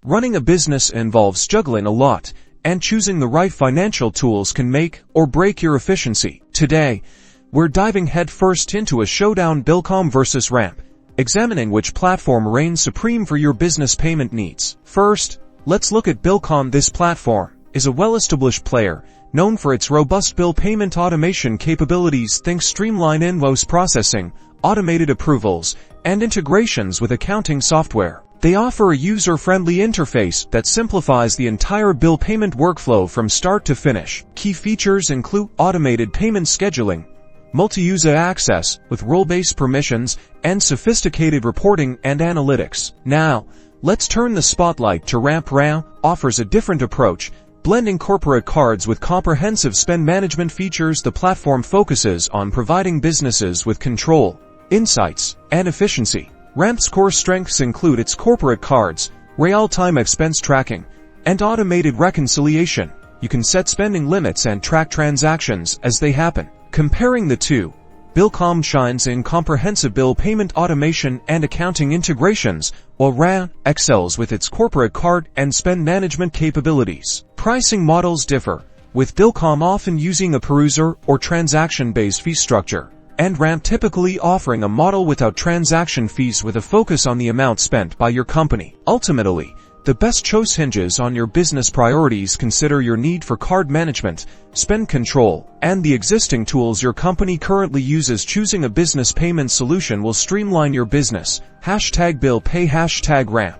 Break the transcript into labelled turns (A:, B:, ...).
A: Running a business involves juggling a lot, and choosing the right financial tools can make or break your efficiency. Today, we're diving headfirst into a showdown: Bill.com versus Ramp, examining which platform reigns supreme for your business payment needs. First, let's look at Bill.com. This platform is a well-established player, known for its robust bill payment automation capabilities. Think streamlined invoice processing, automated approvals, and integrations with accounting software. They offer a user-friendly interface that simplifies the entire bill payment workflow from start to finish. Key features include automated payment scheduling, multi-user access with role-based permissions, and sophisticated reporting and analytics. Now, let's turn the spotlight to Ramp. Ramp offers a different approach, blending corporate cards with comprehensive spend management features. The platform focuses on providing businesses with control, insights, and efficiency. Ramp's core strengths include its corporate cards, real-time expense tracking, and automated reconciliation. You can set spending limits and track transactions as they happen. Comparing the two, Bill.com shines in comprehensive bill payment automation and accounting integrations, while Ramp excels with its corporate card and spend management capabilities. Pricing models differ, with Bill.com often using a per-user or transaction-based fee structure, and Ramp typically offering a model without transaction fees with a focus on the amount spent by your company. Ultimately, the best choice hinges on your business priorities. Consider your need for card management, spend control, and the existing tools your company currently uses. Choosing a business payment solution will streamline your business. #BillPay #Ramp